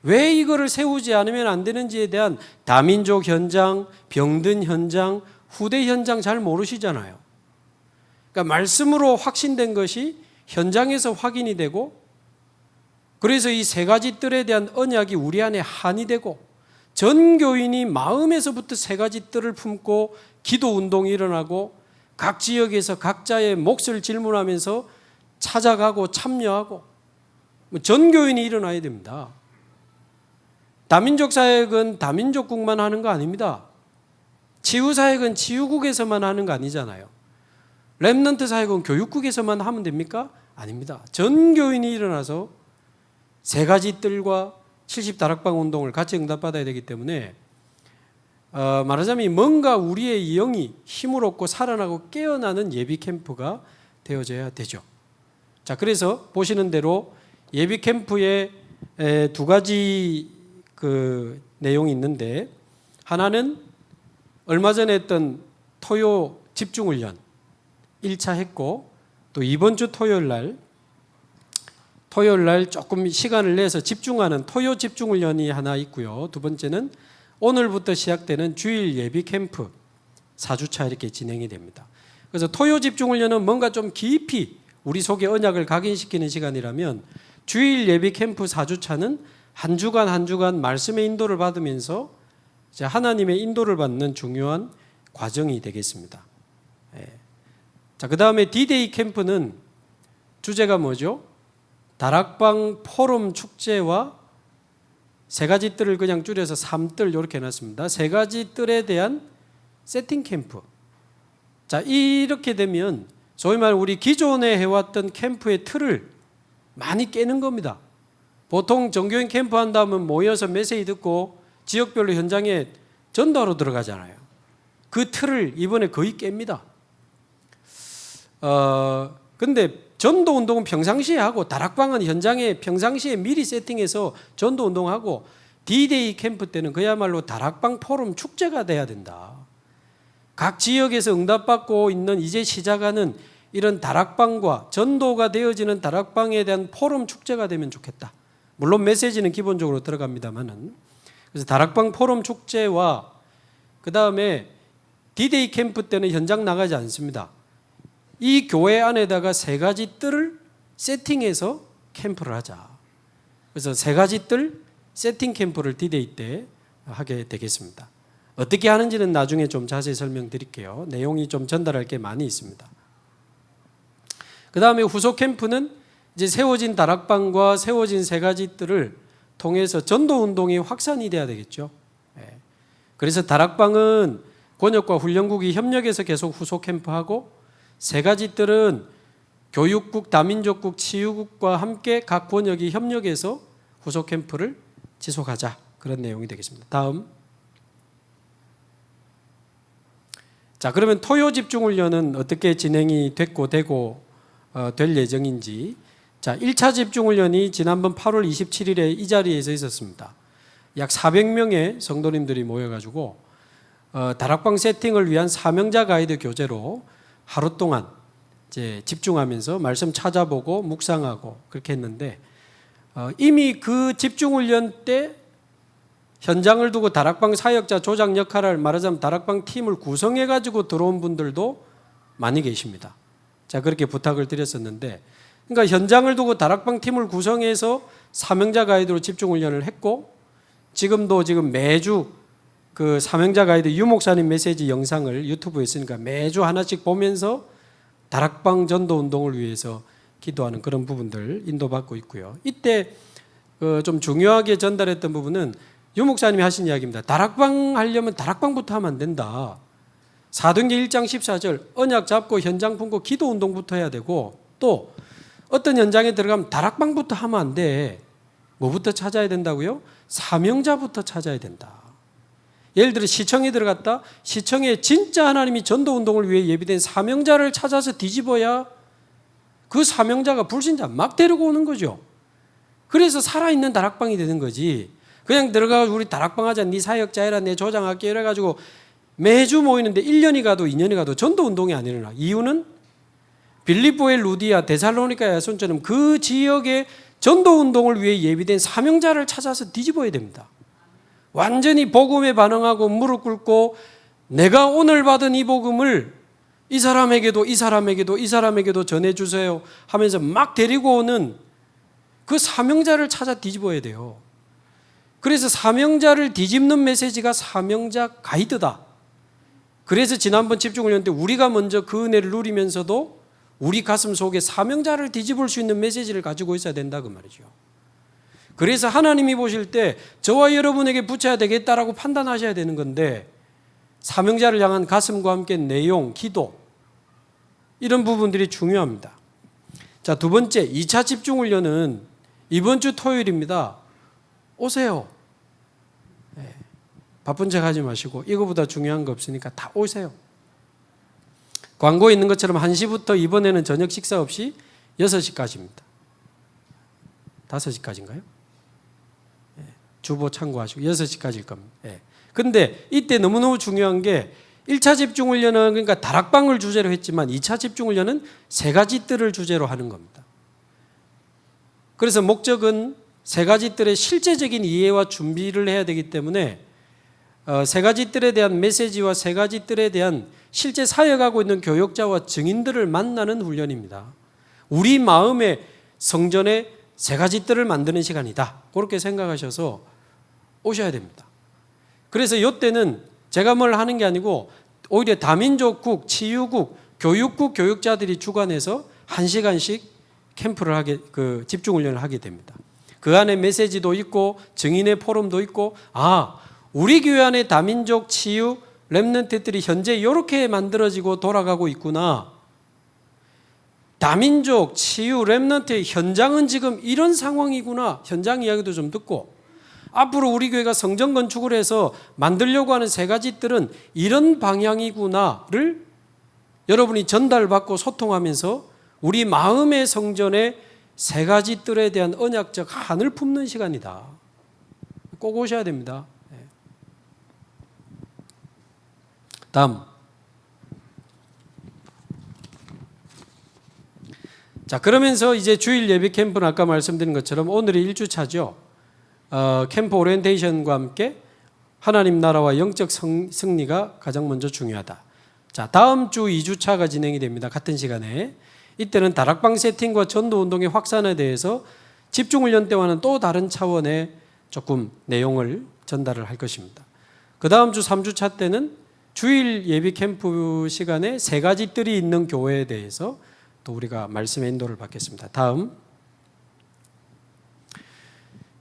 왜 이거를 세우지 않으면 안 되는지에 대한 다민족 현장, 병든 현장, 후대 현장 잘 모르시잖아요. 그러니까 말씀으로 확신된 것이 현장에서 확인이 되고, 그래서 이 세 가지 뜰에 대한 언약이 우리 안에 한이 되고, 전 교인이 마음에서부터 세 가지 뜰을 품고 기도 운동이 일어나고 각 지역에서 각자의 몫을 질문하면서 찾아가고 참여하고 전 교인이 일어나야 됩니다. 다민족 사역은 다민족국만 하는 거 아닙니다. 치유 사역은 치유국에서만 하는 거 아니잖아요. 렘넌트 사역은 교육국에서만 하면 됩니까? 아닙니다. 전 교인이 일어나서 세 가지 뜰과 70다락방 운동을 같이 응답받아야 되기 때문에 말하자면 뭔가 우리의 영이 힘을 얻고 살아나고 깨어나는 예비 캠프가 되어져야 되죠. 자, 그래서 보시는 대로 예비 캠프에 두 가지 그 내용이 있는데, 하나는 얼마 전에 했던 토요 집중훈련 1차 했고, 또 이번 주 토요일 날 조금 시간을 내서 집중하는 토요 집중훈련이 하나 있고요. 두 번째는 오늘부터 시작되는 주일 예비 캠프 4주차 이렇게 진행이 됩니다. 그래서 토요 집중훈련은 뭔가 좀 깊이 우리 속에 언약을 각인시키는 시간이라면, 주일 예비 캠프 4주차는 한 주간 말씀의 인도를 받으면서 이제 하나님의 인도를 받는 중요한 과정이 되겠습니다. 자, 그 다음에 D-Day 캠프는 주제가 뭐죠? 다락방 포럼 축제와 세 가지 뜰을 그냥 줄여서 3뜰 이렇게 해놨습니다. 세 가지 뜰에 대한 세팅 캠프. 자, 이렇게 되면 소위 말 우리 기존에 해왔던 캠프의 틀을 많이 깨는 겁니다. 보통 정교인 캠프 한다면 모여서 메시지 듣고 지역별로 현장에 전도하러 들어가잖아요. 그 틀을 이번에 거의 깹니다. 근데 전도 운동은 평상시에 하고 다락방은 현장에 평상시에 미리 세팅해서 전도 운동하고 D-Day 캠프 때는 그야말로 다락방 포럼 축제가 돼야 된다. 각 지역에서 응답받고 있는 이제 시작하는 이런 다락방과 전도가 되어지는 다락방에 대한 포럼 축제가 되면 좋겠다. 물론 메시지는 기본적으로 들어갑니다만은. 그래서 다락방 포럼 축제와 그 다음에 D-Day 캠프 때는 현장 나가지 않습니다. 이 교회 안에다가 3가지 뜰을 세팅해서 캠프를 하자. 그래서 3가지 뜰 세팅 캠프를 D-Day 때 하게 되겠습니다. 어떻게 하는지는 나중에 좀 자세히 설명드릴게요. 내용이 좀 전달할 게 많이 있습니다. 그 다음에 후속 캠프는 이제 세워진 다락방과 세워진 3가지 뜰을 통해서 전도 운동이 확산이 돼야 되겠죠. 그래서 다락방은 권역과 훈련국이 협력해서 계속 후속 캠프하고 3가지 뜰은 교육국, 다민족국, 치유국과 함께 각 권역이 협력해서 후속 캠프를 지속하자. 그런 내용이 되겠습니다. 다음. 자, 그러면 토요 집중훈련은 어떻게 진행이 됐고 되고 될 예정인지. 자, 1차 집중훈련이 지난번 8월 27일에 이 자리에서 있었습니다. 약 400명의 성도님들이 모여가지고 다락방 세팅을 위한 사명자 가이드 교재로 하루 동안 이제 집중하면서 말씀 찾아보고 묵상하고 그렇게 했는데 이미 그 집중훈련 때 현장을 두고 다락방 사역자 조장 역할을 말하자면 다락방 팀을 구성해가지고 들어온 분들도 많이 계십니다. 자, 그렇게 부탁을 드렸었는데 그러니까 현장을 두고 다락방 팀을 구성해서 사명자 가이드로 집중훈련을 했고 지금 매주 그 사명자 가이드 유 목사님 메시지 영상을 유튜브에 있으니까 매주 하나씩 보면서 다락방 전도 운동을 위해서 기도하는 그런 부분들 인도받고 있고요. 이때 좀 중요하게 전달했던 부분은 유 목사님이 하신 이야기입니다. 다락방 하려면 다락방부터 하면 안 된다. 사도행전 1장 14절 언약 잡고 현장 품고 기도 운동부터 해야 되고 또 어떤 현장에 들어가면 다락방부터 하면 안 돼. 뭐부터 찾아야 된다고요? 사명자부터 찾아야 된다. 예를 들어 시청에 들어갔다. 시청에 진짜 하나님이 전도 운동을 위해 예비된 사명자를 찾아서 뒤집어야 그 사명자가 불신자 막 데리고 오는 거죠. 그래서 살아있는 다락방이 되는 거지. 그냥 들어가서 우리 다락방 하자. 네 사역자 해라. 내 조장할게 이래가지고 매주 모이는데 1년이 가도 2년이 가도 전도 운동이 안 일어나. 이유는 빌립보의 루디아, 데살로니가의 야손처럼 그 지역의 전도 운동을 위해 예비된 사명자를 찾아서 뒤집어야 됩니다. 완전히 복음에 반응하고 무릎 꿇고 내가 오늘 받은 이 복음을 이 사람에게도 이 사람에게도 이 사람에게도 전해주세요 하면서 막 데리고 오는 그 사명자를 찾아 뒤집어야 돼요. 그래서 사명자를 뒤집는 메시지가 사명자 가이드다. 그래서 지난번 집중훈련 때 우리가 먼저 그 은혜를 누리면서도 우리 가슴 속에 사명자를 뒤집을 수 있는 메시지를 가지고 있어야 된다 그 말이죠. 그래서 하나님이 보실 때 저와 여러분에게 붙여야 되겠다라고 판단하셔야 되는 건데 사명자를 향한 가슴과 함께 내용, 기도 이런 부분들이 중요합니다. 자, 두 번째 2차 집중훈련은 이번 주 토요일입니다. 오세요. 네, 바쁜 척 하지 마시고 이거보다 중요한 거 없으니까 다 오세요. 광고에 있는 것처럼 1시부터 이번에는 저녁 식사 없이 6시까지입니다. 5시까지인가요? 네, 주보 참고하시고 6시까지일 겁니다. 그런데 이때 너무너무 중요한 게 1차 집중훈련은 그러니까 다락방을 주제로 했지만 2차 집중훈련은 3가지 뜰을 주제로 하는 겁니다. 그래서 목적은 3가지 뜰의 실제적인 이해와 준비를 해야 되기 때문에 3가지 뜰에 대한 메시지와 3가지 뜰에 대한 실제 사역하고 있는 교역자와 증인들을 만나는 훈련입니다. 우리 마음의 성전에 3가지 뜰을 만드는 시간이다. 그렇게 생각하셔서 오셔야 됩니다. 그래서 이때는 제가 뭘 하는 게 아니고 오히려 다민족국, 치유국, 교육국 교육자들이 주관해서 1시간씩 캠프를 하게 집중훈련을 하게 됩니다. 그 안에 메시지도 있고 증인의 포럼도 있고 우리 교회 안에 다민족, 치유, 렘넌트들이 현재 이렇게 만들어지고 돌아가고 있구나. 다민족, 치유, 렘넌트의 현장은 지금 이런 상황이구나. 현장 이야기도 좀 듣고 앞으로 우리 교회가 성전 건축을 해서 만들려고 하는 3가지 뜰은 이런 방향이구나를 여러분이 전달받고 소통하면서 우리 마음의 성전에 세 가지 뜰에 대한 언약적 한을 품는 시간이다. 꼭 오셔야 됩니다. 다음. 자, 그러면서 이제 주일 예배 캠프는 아까 말씀드린 것처럼 오늘이 1주차죠. 캠프 오리엔테이션과 함께 하나님 나라와 영적 승리가 가장 먼저 중요하다. 자, 다음 주 2주차가 진행이 됩니다. 같은 시간에. 이때는 다락방 세팅과 전도 운동의 확산에 대해서 집중훈련 때와는 또 다른 차원의 조금 내용을 전달을 할 것입니다. 그 다음 주 3주차 때는 주일 예비 캠프 시간에 세 가지 뜰이 있는 교회에 대해서 또 우리가 말씀의 인도를 받겠습니다. 다음.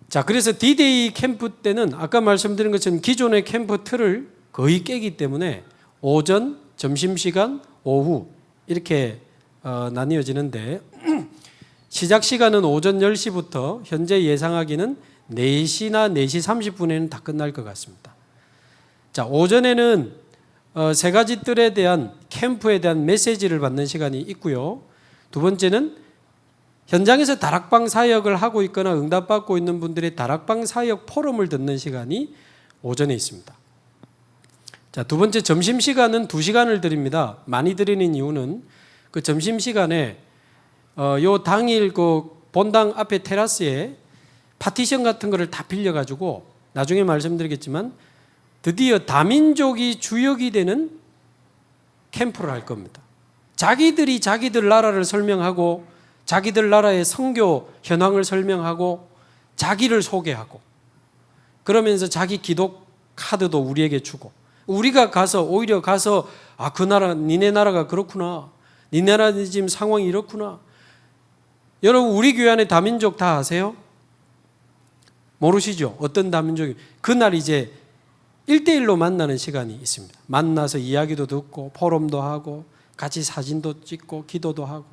자, 그래서 D-Day 캠프 때는 아까 말씀드린 것처럼 기존의 캠프 틀을 거의 깨기 때문에 오전, 점심시간, 오후 이렇게 나뉘어지는데 시작 시간은 오전 10시부터 현재 예상하기는 4시나 4시 30분에는 다 끝날 것 같습니다. 자, 오전에는 세 가지 뜰에 대한 캠프에 대한 메시지를 받는 시간이 있고요. 두 번째는 현장에서 다락방 사역을 하고 있거나 응답받고 있는 분들의 다락방 사역 포럼을 듣는 시간이 오전에 있습니다. 자, 두 번째 점심시간은 2시간을 드립니다. 많이 드리는 이유는 그 점심시간에 요 당일 그 본당 앞에 테라스에 파티션 같은 거를 다 빌려가지고 나중에 말씀드리겠지만 드디어 다민족이 주역이 되는 캠프를 할 겁니다. 자기들이 자기들 나라를 설명하고 자기들 나라의 선교 현황을 설명하고 자기를 소개하고 그러면서 자기 기독 카드도 우리에게 주고 우리가 가서 오히려 가서 아, 그 나라 니네 나라가 그렇구나. 니네 나라 지금 상황이 이렇구나. 여러분 우리 교회 안에 다민족 다 아세요? 모르시죠? 어떤 다민족이 그날 이제 1대1로 만나는 시간이 있습니다. 만나서 이야기도 듣고 포럼도 하고 같이 사진도 찍고 기도도 하고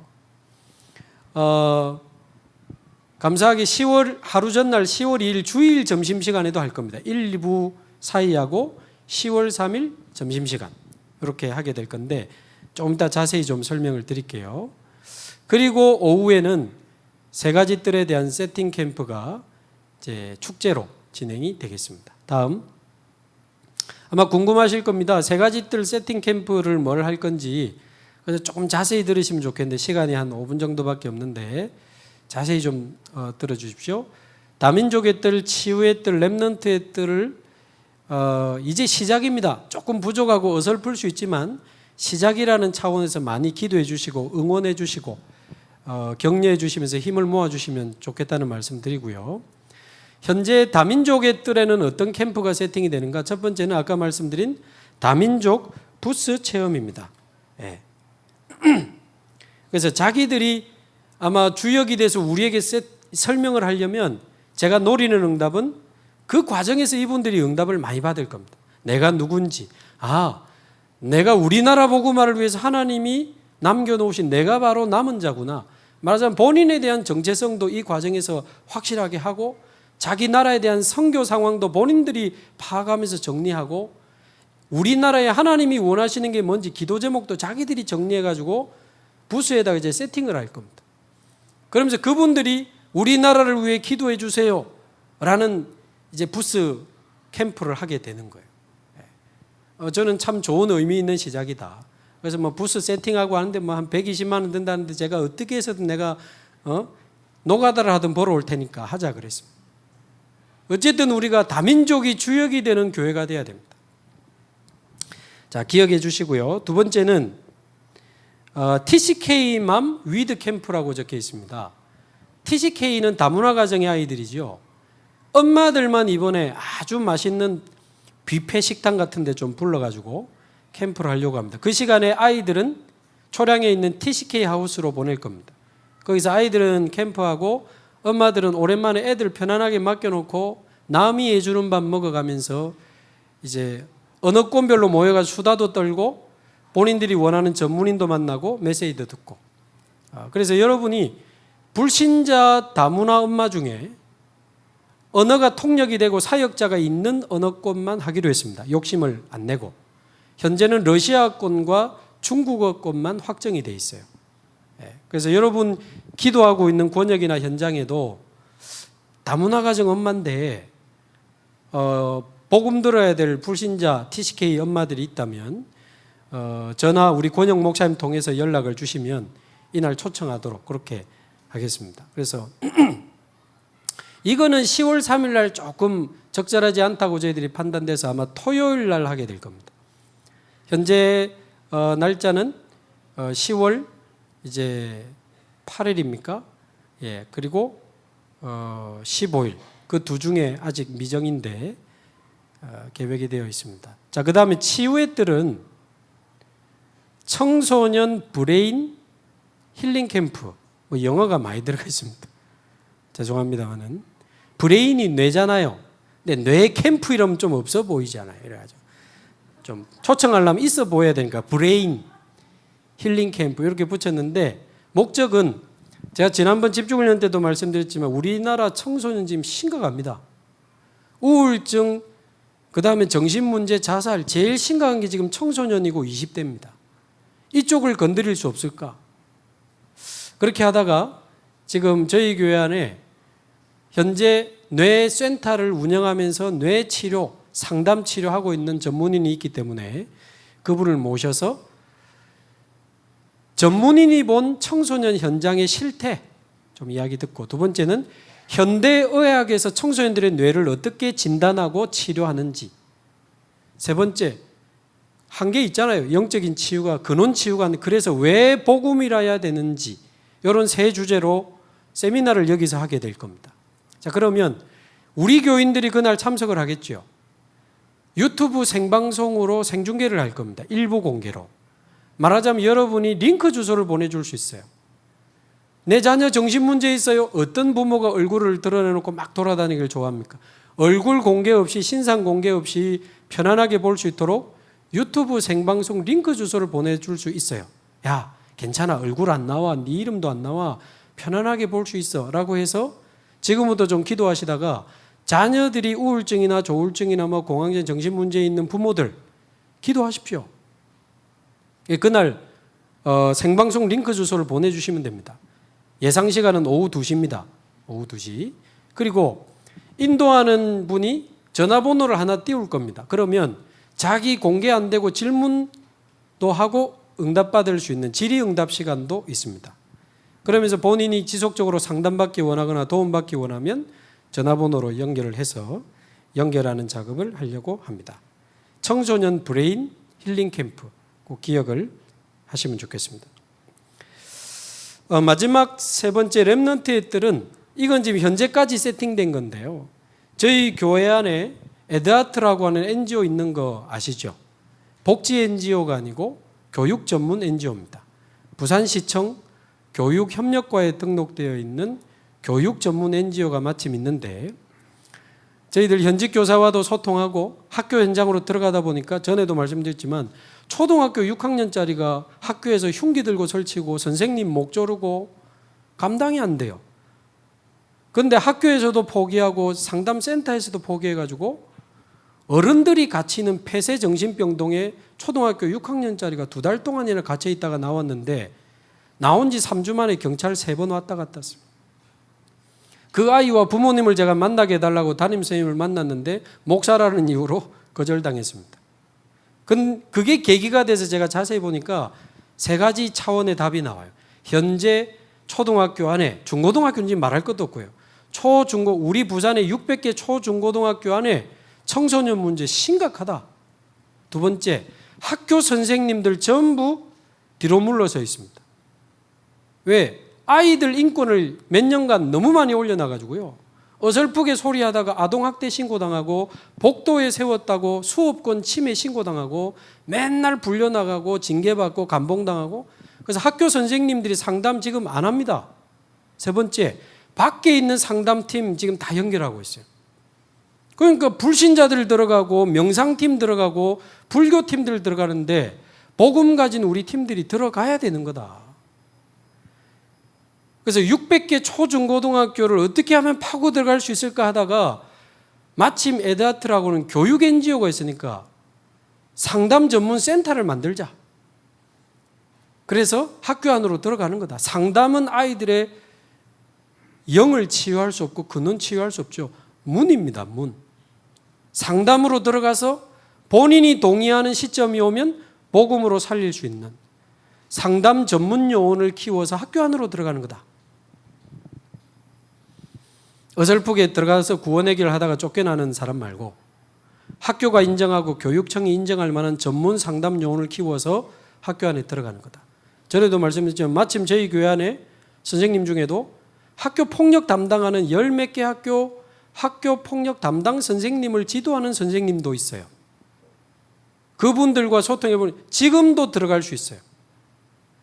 감사하게 10월 하루 전날 10월 2일 주일 점심시간에도 할 겁니다. 1, 2부 사이하고 10월 3일 점심시간 이렇게 하게 될 건데 좀 이따 자세히 좀 설명을 드릴게요. 그리고 오후에는 세 가지 뜰에 대한 세팅 캠프가 이제 축제로 진행이 되겠습니다. 다음. 아마 궁금하실 겁니다. 세 가지 뜰 세팅 캠프를 뭘 할 건지 그래서 조금 자세히 들으시면 좋겠는데 시간이 한 5분 정도밖에 없는데 자세히 좀 들어주십시오. 다민족의 뜰, 치유의 뜰, 렘넌트의 뜰을 이제 시작입니다. 조금 부족하고 어설플 수 있지만 시작이라는 차원에서 많이 기도해 주시고 응원해 주시고 격려해 주시면서 힘을 모아 주시면 좋겠다는 말씀 드리고요. 현재 다민족의 뜰에는 어떤 캠프가 세팅이 되는가? 첫 번째는 아까 말씀드린 다민족 부스 체험입니다. 네. 그래서 자기들이 아마 주역이 돼서 우리에게 설명을 하려면 제가 노리는 응답은 그 과정에서 이분들이 응답을 많이 받을 겁니다. 내가 누군지, 내가 우리나라 복음화를 위해서 하나님이 남겨놓으신 내가 바로 남은 자구나. 말하자면 본인에 대한 정체성도 이 과정에서 확실하게 하고 자기 나라에 대한 선교 상황도 본인들이 파악하면서 정리하고 우리나라에 하나님이 원하시는 게 뭔지 기도 제목도 자기들이 정리해가지고 부스에다가 이제 세팅을 할 겁니다. 그러면서 그분들이 우리나라를 위해 기도해 주세요 라는 이제 부스 캠프를 하게 되는 거예요. 저는 참 좋은 의미 있는 시작이다. 그래서 뭐 부스 세팅하고 하는데 뭐 한 120만 원 든다는데 제가 어떻게 해서든 내가 노가다를 하든 벌어올 테니까 하자 그랬습니다. 어쨌든 우리가 다민족이 주역이 되는 교회가 돼야 됩니다. 자, 기억해 주시고요. 두 번째는 TCK맘 위드 캠프라고 적혀 있습니다. TCK는 다문화 가정의 아이들이죠. 엄마들만 이번에 아주 맛있는 뷔페 식당 같은 데 좀 불러가지고 캠프를 하려고 합니다. 그 시간에 아이들은 초량에 있는 TCK 하우스로 보낼 겁니다. 거기서 아이들은 캠프하고 엄마들은 오랜만에 애들 편안하게 맡겨놓고 남이 해주는 밥 먹어가면서 이제 언어권별로 모여가지고 수다도 떨고 본인들이 원하는 전문인도 만나고 메시지도 듣고 그래서 여러분이 불신자 다문화 엄마 중에 언어가 통역이 되고 사역자가 있는 언어권만 하기로 했습니다. 욕심을 안 내고 현재는 러시아권과 중국어권만 확정이 돼 있어요. 그래서 여러분 기도하고 있는 권역이나 현장에도 다문화 가정 엄마인데 복음 들어야 될 불신자 TCK 엄마들이 있다면 전화 우리 권영 목사님 통해서 연락을 주시면 이날 초청하도록 그렇게 하겠습니다. 그래서 이거는 10월 3일 날 조금 적절하지 않다고 저희들이 판단돼서 아마 토요일 날 하게 될 겁니다. 현재 날짜는 10월 이제 8일입니까? 예, 그리고 15일 그 두 중에 아직 미정인데 계획이 되어 있습니다. 자, 그 다음에 치유의 뜰은 청소년 브레인 힐링 캠프, 뭐 영어가 많이 들어가 있습니다. 죄송합니다만은 브레인이 뇌잖아요. 근데 뇌 캠프 이러면 좀 없어 보이잖아요. 이래가지고 좀 초청하려면 있어 보여야 되니까 브레인 힐링 캠프 이렇게 붙였는데 목적은 제가 지난번 집중훈련 때도 말씀드렸지만 우리나라 청소년 지금 심각합니다. 우울증, 그 다음에 정신문제, 자살 제일 심각한 게 지금 청소년이고 20대입니다. 이쪽을 건드릴 수 없을까? 그렇게 하다가 지금 저희 교회 안에 현재 뇌센터를 운영하면서 뇌치료, 상담 치료하고 있는 전문인이 있기 때문에 그분을 모셔서 전문인이 본 청소년 현장의 실태 좀 이야기 듣고, 두 번째는 현대의학에서 청소년들의 뇌를 어떻게 진단하고 치료하는지, 세 번째 한 게 있잖아요. 영적인 치유가 근원 치유가 그래서 왜 복음이라야 되는지, 이런 세 주제로 세미나를 여기서 하게 될 겁니다. 자, 그러면 우리 교인들이 그날 참석을 하겠죠. 유튜브 생방송으로 생중계를 할 겁니다. 일부 공개로. 말하자면 여러분이 링크 주소를 보내줄 수 있어요. 내 자녀 정신문제 있어요. 어떤 부모가 얼굴을 드러내놓고 막 돌아다니기를 좋아합니까? 얼굴 공개 없이, 신상 공개 없이 편안하게 볼 수 있도록 유튜브 생방송 링크 주소를 보내줄 수 있어요. 야, 괜찮아. 얼굴 안 나와. 네 이름도 안 나와. 편안하게 볼 수 있어. 라고 해서 지금부터 좀 기도하시다가 자녀들이 우울증이나 조울증이나 뭐 공황장 정신문제 있는 부모들 기도하십시오. 그날 생방송 링크 주소를 보내주시면 됩니다. 예상 시간은 오후 2시입니다. 오후 2시. 그리고 인도하는 분이 전화번호를 하나 띄울 겁니다. 그러면 자기 공개 안 되고 질문도 하고 응답받을 수 있는 질의응답 시간도 있습니다. 그러면서 본인이 지속적으로 상담받기 원하거나 도움받기 원하면 전화번호로 연결을 해서 연결하는 작업을 하려고 합니다. 청소년 브레인 힐링 캠프, 꼭 기억을 하시면 좋겠습니다. 마지막 세 번째 렘넌트의 뜰은, 이건 지금 현재까지 세팅된 건데요. 저희 교회 안에 에드하트라고 하는 NGO 있는 거 아시죠? 복지 NGO가 아니고 교육 전문 NGO입니다. 부산시청 교육협력과에 등록되어 있는 교육 전문 NGO가 마침 있는데, 저희들 현직 교사와도 소통하고 학교 현장으로 들어가다 보니까 전에도 말씀드렸지만 초등학교 6학년짜리가 학교에서 흉기 들고 설치고 선생님 목 조르고 감당이 안 돼요. 그런데 학교에서도 포기하고 상담센터에서도 포기해가지고 어른들이 갇히는 폐쇄정신병동에 초등학교 6학년짜리가 2달 동안이나 갇혀 있다가 나왔는데, 나온 지 3주 만에 경찰 3번 왔다 갔다 했습니다. 그 아이와 부모님을 제가 만나게 해달라고 담임선생님을 만났는데 목사라는 이유로 거절당했습니다. 그게 계기가 돼서 제가 자세히 보니까 3가지 차원의 답이 나와요. 현재 초등학교 안에, 중고등학교는 지금 말할 것도 없고요. 우리 부산에 600개 초중고등학교 안에 청소년 문제 심각하다. 두 번째, 학교 선생님들 전부 뒤로 물러서 있습니다. 왜? 아이들 인권을 몇 년간 너무 많이 올려놔가지고요. 어설프게 소리하다가 아동학대 신고당하고 복도에 세웠다고 수업권 침해 신고당하고 맨날 불려나가고 징계받고 감봉당하고, 그래서 학교 선생님들이 상담 지금 안 합니다. 세 번째, 밖에 있는 상담팀 지금 다 연결하고 있어요. 그러니까 불신자들 들어가고 명상팀 들어가고 불교팀들 들어가는데 복음 가진 우리 팀들이 들어가야 되는 거다. 그래서 600개 초중고등학교를 어떻게 하면 파고 들어갈 수 있을까 하다가 마침 에드하트라고는 교육 NGO가 있으니까 상담 전문 센터를 만들자. 그래서 학교 안으로 들어가는 거다. 상담은 아이들의 영을 치유할 수 없고 근원 치유할 수 없죠. 문입니다. 문. 상담으로 들어가서 본인이 동의하는 시점이 오면 복음으로 살릴 수 있는 상담 전문 요원을 키워서 학교 안으로 들어가는 거다. 어설프게 들어가서 구원 해결을 하다가 쫓겨나는 사람 말고 학교가 인정하고 교육청이 인정할 만한 전문 상담 요원을 키워서 학교 안에 들어가는 거다. 전에도 말씀드렸지만 마침 저희 교회 안에 선생님 중에도 학교 폭력 담당하는 10몇 개 학교 폭력 담당 선생님을 지도하는 선생님도 있어요. 그분들과 소통해보니 지금도 들어갈 수 있어요.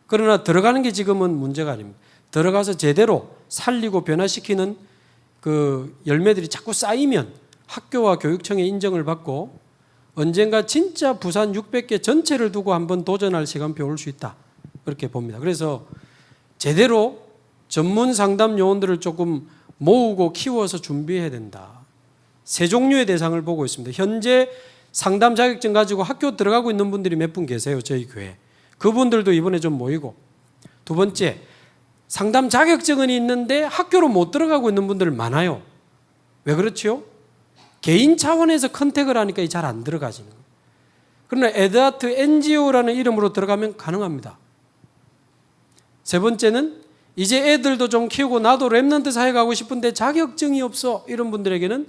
그러나 들어가는 게 지금은 문제가 아닙니다. 들어가서 제대로 살리고 변화시키는 그 열매들이 자꾸 쌓이면 학교와 교육청의 인정을 받고 언젠가 진짜 부산 600개 전체를 두고 한번 도전할 시간표 올 수 있다. 그렇게 봅니다. 그래서 제대로 전문 상담 요원들을 조금 모으고 키워서 준비해야 된다. 세 종류의 대상을 보고 있습니다. 현재 상담 자격증 가지고 학교 들어가고 있는 분들이 몇 분 계세요. 저희 교회. 그분들도 이번에 좀 모이고, 두 번째, 상담 자격증은 있는데 학교로 못 들어가고 있는 분들 많아요. 왜 그렇지요? 개인 차원에서 컨택을 하니까 잘 안 들어가지는 거예요. 그러나 에드하트 NGO라는 이름으로 들어가면 가능합니다. 세 번째는 이제 애들도 좀 키우고 나도 랩넌트 사회 가고 싶은데 자격증이 없어. 이런 분들에게는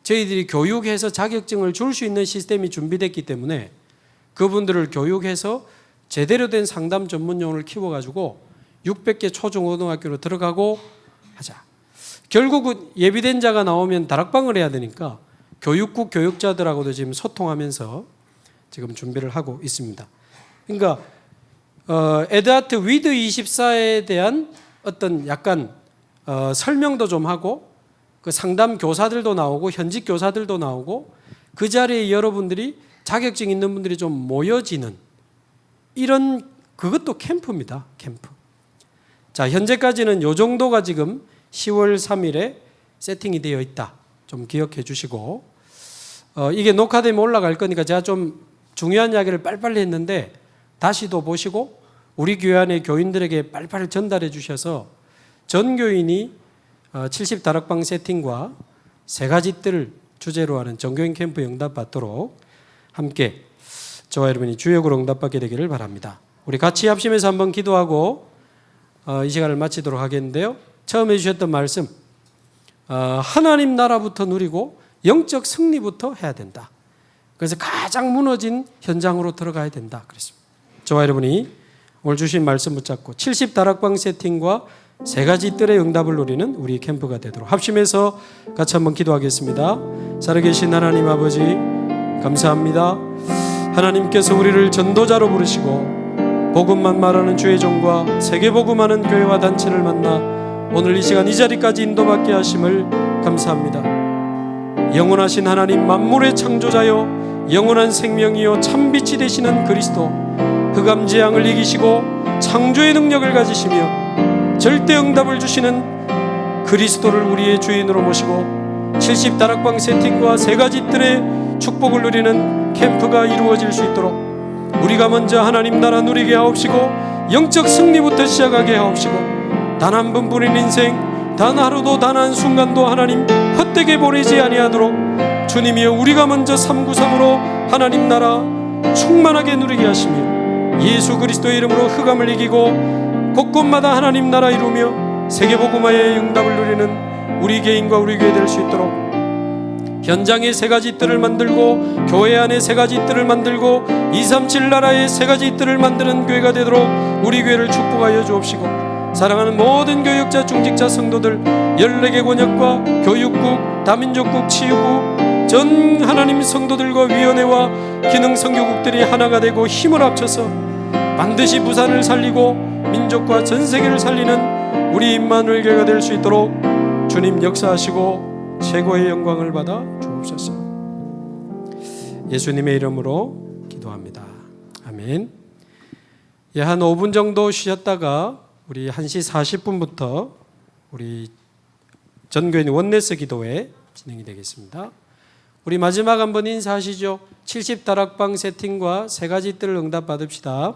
저희들이 교육해서 자격증을 줄 수 있는 시스템이 준비됐기 때문에 그분들을 교육해서 제대로 된 상담 전문 요원을 키워가지고 600개 초중고등학교로 들어가고 하자. 결국은 예비된 자가 나오면 다락방을 해야 되니까 교육국 교육자들하고도 지금 소통하면서 지금 준비를 하고 있습니다. 그러니까 에드하트 위드 24에 대한 어떤 약간 설명도 좀 하고 그 상담 교사들도 나오고 현직 교사들도 나오고 그 자리에 여러분들이 자격증 있는 분들이 좀 모여지는 이런 그것도 캠프입니다. 캠프. 자, 현재까지는 요 정도가 지금 10월 3일에 세팅이 되어 있다. 좀 기억해 주시고 이게 녹화되면 올라갈 거니까 제가 좀 중요한 이야기를 빨리빨리 했는데 다시 또 보시고 우리 교회 안의 교인들에게 빨리빨리 전달해 주셔서 전 교인이 70 다락방 세팅과 세 가지 뜰을 주제로 하는 전교인 캠프 응답받도록 함께 저와 여러분이 주역으로 응답받게 되기를 바랍니다. 우리 같이 합심해서 한번 기도하고 이 시간을 마치도록 하겠는데요. 처음 해주셨던 말씀, 하나님 나라부터 누리고 영적 승리부터 해야 된다. 그래서 가장 무너진 현장으로 들어가야 된다. 그랬습니다. 저와 여러분이 오늘 주신 말씀 붙잡고 70 다락방 세팅과 세 가지 뜰의 응답을 누리는 우리 캠프가 되도록 합심해서 같이 한번 기도하겠습니다. 살아계신 하나님 아버지 감사합니다. 하나님께서 우리를 전도자로 부르시고 복음만 말하는 주의 종과 세계복음하는 교회와 단체를 만나 오늘 이 시간 이 자리까지 인도받게 하심을 감사합니다. 영원하신 하나님 만물의 창조자여 영원한 생명이요 참빛이 되시는 그리스도 흑암재앙을 이기시고 창조의 능력을 가지시며 절대 응답을 주시는 그리스도를 우리의 주인으로 모시고 70 다락방 세팅과 세 가지 뜰의 축복을 누리는 캠프가 이루어질 수 있도록 우리가 먼저 하나님 나라 누리게 하옵시고 영적 승리부터 시작하게 하옵시고 단 한 번뿐인 인생 단 하루도 단 한 순간도 하나님 헛되게 보내지 아니하도록 주님이여 우리가 먼저 393으로 하나님 나라 충만하게 누리게 하시며 예수 그리스도의 이름으로 흑암을 이기고 곳곳마다 하나님 나라 이루며 세계복음화의 응답을 누리는 우리 개인과 우리 교회 될 수 있도록 현장에 세 가지 뜰을 만들고 교회 안에 세 가지 뜰을 만들고 237 나라에 세 가지 뜰을 만드는 교회가 되도록 우리 교회를 축복하여 주옵시고 사랑하는 모든 교육자 중직자 성도들 14개 권역과 교육국 다민족국 치유국 전 하나님 성도들과 위원회와 기능 선교국들이 하나가 되고 힘을 합쳐서 반드시 부산을 살리고 민족과 전 세계를 살리는 우리 임마누엘 교회가 될 수 있도록 주님 역사하시고 최고의 영광을 받아 주옵소서. 예수님의 이름으로 기도합니다. 아멘. 예, 한 5분 정도 쉬었다가 우리 1시 40분부터 우리 전교인 원네스 기도회 진행이 되겠습니다. 우리 마지막 한번 인사하시죠. 70 다락방 세팅과 세 가지 뜰을 응답 받읍시다.